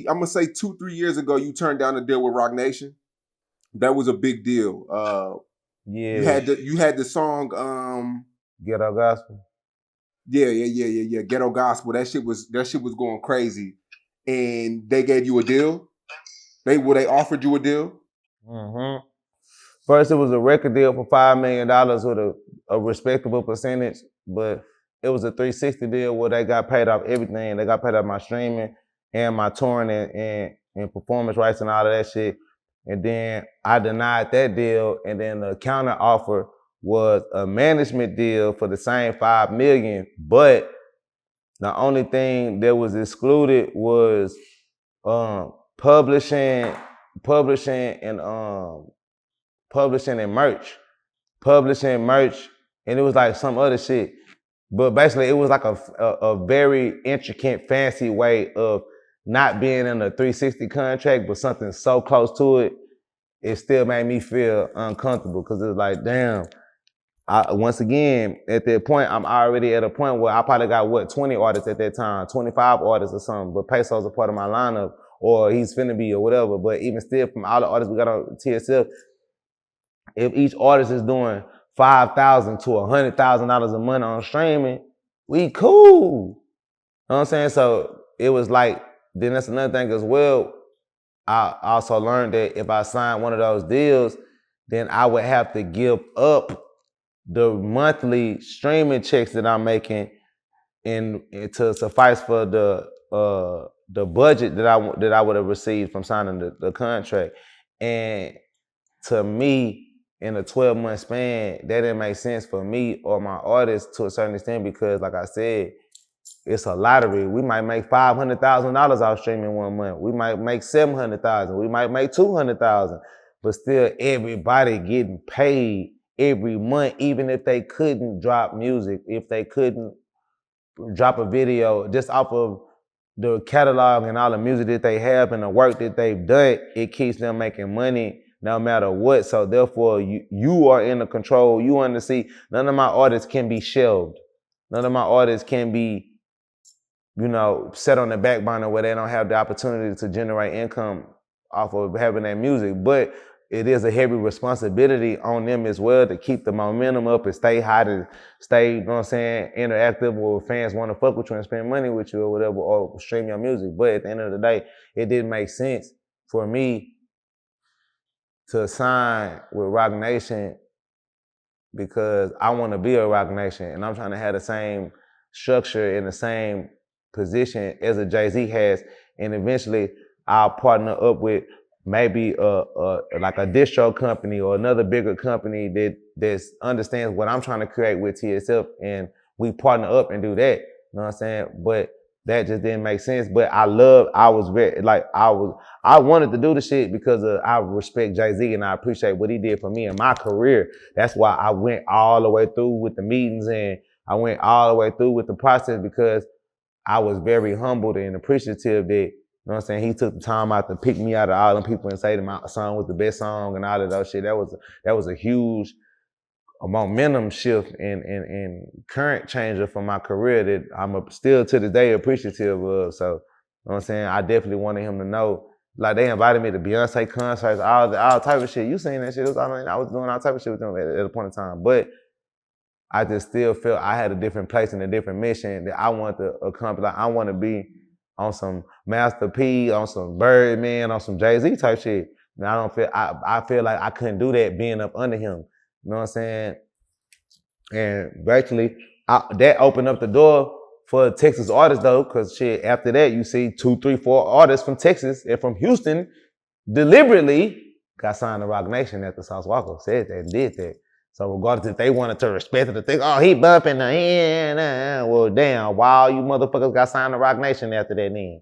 I'm gonna say 2-3 years ago, you turned down a deal with Roc Nation. That was a big deal. You Yeah, had the song. ghetto gospel. Yeah. Ghetto gospel. That shit was going crazy, and they gave you a deal. They offered you a deal. Mm-hmm. First, it was a record deal for $5 million with a respectable percentage, but it was a 360 deal where they got paid off everything. They got paid off my streaming and my touring and performance rights and all of that shit. And then I denied that deal, and then the counter offer was a management deal for the same $5 million, but the only thing that was excluded was publishing, publishing and publishing and merch, and it was like some other shit. But basically, it was like a very intricate, fancy way of not being in a 360 contract, but something so close to it, it still made me feel uncomfortable because it was like, damn. Once again, at that point, I'm already at a point where I probably got 20 artists at that time, 25 artists or something, but Peso's a part of my lineup, or he's finna be or whatever. But even still, from all the artists we got on TSF, if each artist is doing $5,000 to $100,000 a month on streaming, we cool. You know what I'm saying? So it was like, then that's another thing as well. I also learned that if I signed one of those deals, then I would have to give up the monthly streaming checks that I'm making and to suffice for the budget that I would have received from signing the contract. And to me, in a 12-month span, that didn't make sense for me or my artists to a certain extent because, like I said, it's a lottery. We might make $500,000 off streaming one month. We might make $700,000. We might make $200,000. But still, everybody getting paid every month, even if they couldn't drop music, if they couldn't drop a video, just off of the catalog and all the music that they have and the work that they've done, it keeps them making money no matter what. So therefore, you are in the control. You want to see none of my artists can be shelved. None of my artists can be, set on the back burner where they don't have the opportunity to generate income off of having that music. But it is a heavy responsibility on them as well to keep the momentum up and stay hot and stay, interactive where fans want to fuck with you and spend money with you or whatever, or stream your music. But at the end of the day, it didn't make sense for me to sign with Roc Nation because I want to be a Roc Nation and I'm trying to have the same structure and the same position as a Jay-Z has, and eventually I'll partner up with maybe like a distro company or another bigger company that understands what I'm trying to create with TSF, and we partner up and do that. You know what I'm saying? But that just didn't make sense. But I wanted to do the shit because I respect Jay-Z and I appreciate what he did for me in my career. That's why I went all the way through with the meetings and I went all the way through with the process because I was very humbled and appreciative that, you know what I'm saying, he took the time out to pick me out of all them people and say that my song was the best song and all of those shit. That was a huge momentum shift and current changer for my career that I'm still to this day appreciative of. So, you know what I'm saying, I definitely wanted him to know. Like, they invited me to Beyonce concerts, all type of shit. You seen that shit. I was doing all type of shit with them at a point in time. But I just still felt I had a different place and a different mission that I want to accomplish. Like, I want to be on some Master P, on some Birdman, on some Jay-Z type shit. And I feel like I couldn't do that being up under him. You know what I'm saying? And basically, that opened up the door for Texas artists though, because shit, after that, you see 2, 3, 4 artists from Texas and from Houston deliberately got signed to Roc Nation after Sauce Walka said that and did that. So regardless if they wanted to respect it or think, oh, he bumping the well, damn, why all you motherfuckers got signed to Roc Nation after that then?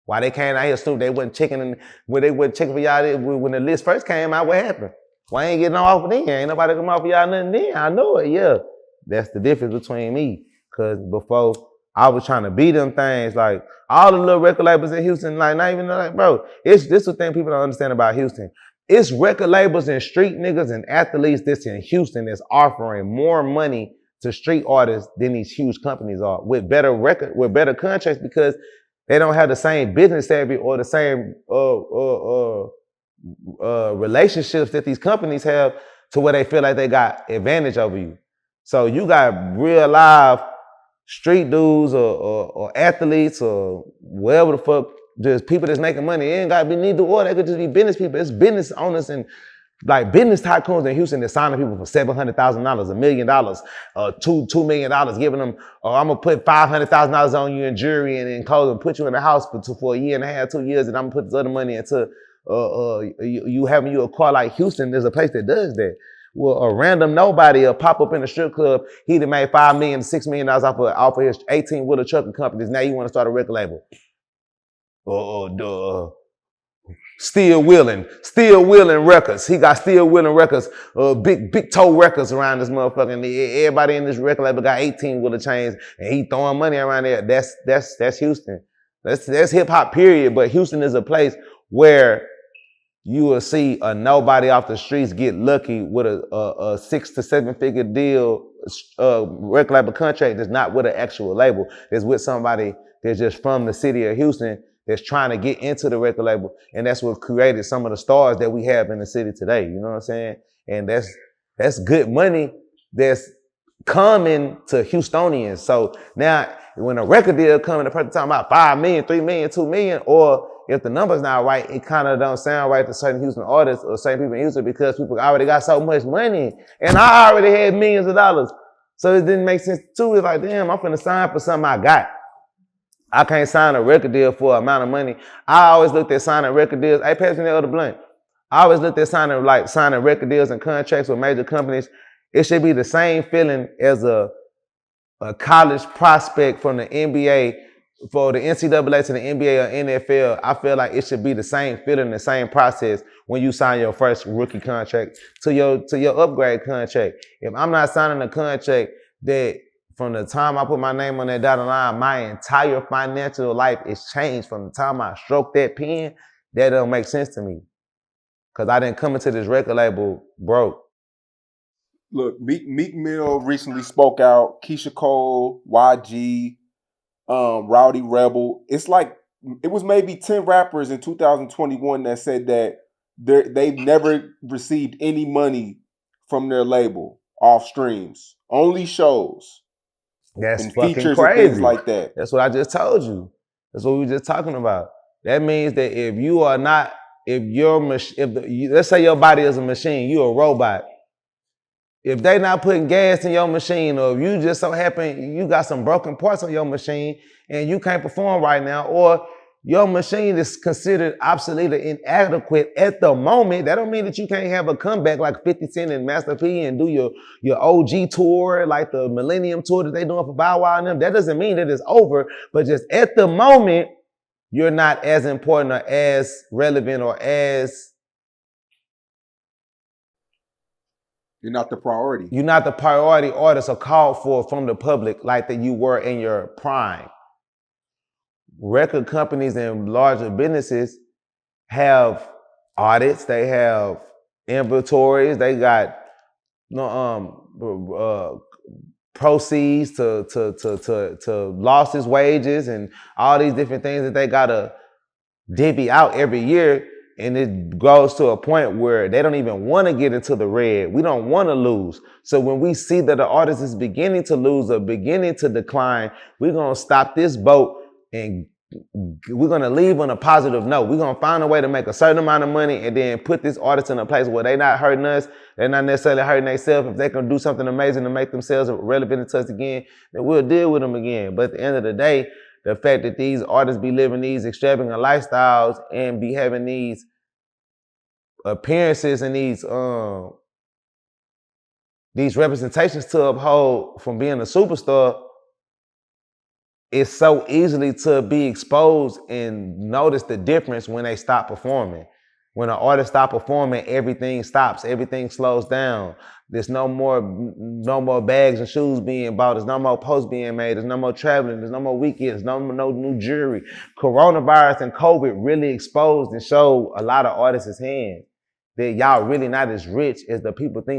Why they came out here, Snoop, they wasn't checking when they wasn't checking for y'all when the list first came out, what happened? Why ain't getting no offer then? Ain't nobody come off for y'all nothing then. I know it, yeah. That's the difference between me. Cause before I was trying to beat them things, like all the little record labels in Houston, like not even like, bro, this is the thing people don't understand about Houston. It's record labels and street niggas and athletes that's in Houston that's offering more money to street artists than these huge companies are with better contracts because they don't have the same business savvy or the same relationships that these companies have to where they feel like they got advantage over you. So you got real live street dudes or athletes or whatever the fuck, just people that's making money. It ain't got to be neither or. They could just be business people. It's business owners and like business tycoons in Houston that signing people for $700,000, $1 million, $2 million, giving them, I'm gonna put $500,000 on you in jewelry and in clothes and put you in the house for a year and a half, 2 years, and I'm gonna put this other money into you having you a car like Houston. There's a place that does that. Well, a random nobody will pop up in a strip club. He'd have made $5 million, $6 million off of his 18-wheeler trucking companies. Now you want to start a record label? Steel Wheeling Records. He got Steel Wheeling Records, big toe records around this motherfucker. And everybody in this record label got 18-wheeler chains, and he throwing money around there. That's Houston. That's hip hop period. But Houston is a place where you will see a nobody off the streets get lucky with a 6 to 7 figure deal, record label contract that's not with an actual label. It's with somebody that's just from the city of Houston that's trying to get into the record label. And that's what created some of the stars that we have in the city today. You know what I'm saying? And that's good money that's coming to Houstonians. So now when a record deal comes, the person talking about 5 million, 3 million, 2 million, or if the number's not right, it kind of don't sound right to certain Houston artists or certain people in Houston because people already got so much money. And I already had millions of dollars. So it didn't make sense too. It's like, damn, I'm finna sign for something I got. I can't sign a record deal for an amount of money. I always looked at signing record deals. Hey, pass me the other blunt. I always looked at signing record deals and contracts with major companies. It should be the same feeling as a college prospect from the NBA, for the NCAA to the NBA or NFL. I feel like it should be the same feeling, the same process when you sign your first rookie contract to your upgrade contract. If I'm not signing a contract that from the time I put my name on that dotted line, my entire financial life is changed from the time I stroke that pen, that don't make sense to me. Because I didn't come into this record label broke. Look, Meek Mill recently spoke out. Keisha Cole, YG, Rowdy Rebel. It's like it was maybe 10 rappers in 2021 that said that they've never received any money from their label off streams, only shows. That's and fucking features crazy. And things like that. That's what I just told you. That's what we were just talking about. That means that if you are not, let's say your body is a machine, you're a robot. If they not putting gas in your machine, or if you just so happen you got some broken parts on your machine and you can't perform right now, or your machine is considered obsolete or inadequate at the moment, that don't mean that you can't have a comeback like 50 Cent and Master P and do your OG tour, like the Millennium Tour that they doing for Bow Wow and them. That doesn't mean that it's over, but just at the moment, you're not as important or as relevant or as... You're not the priority. You're not the priority artist or called for from the public like that you were in your prime. Record companies and larger businesses have audits, they have inventories, they got proceeds to losses, wages, and all these different things that they gotta divvy out every year. And it goes to a point where they don't even want to get into the red. We don't want to lose. So when we see that the artist is beginning to lose or beginning to decline, we're going to stop this boat and we're going to leave on a positive note. We're going to find a way to make a certain amount of money and then put this artist in a place where they're not hurting us. They're not necessarily hurting themselves. If they can do something amazing to make themselves relevant to us again, then we'll deal with them again. But at the end of the day, the fact that these artists be living these extravagant lifestyles and be having these appearances and these representations to uphold from being a superstar, it's so easily to be exposed and notice the difference when they stop performing. When an artist stops performing, everything stops, everything slows down. There's no more bags and shoes being bought. There's no more posts being made. There's no more traveling. There's no more weekends. No new jewelry. Coronavirus and COVID really exposed and showed a lot of artists' hands that y'all really not as rich as the people think that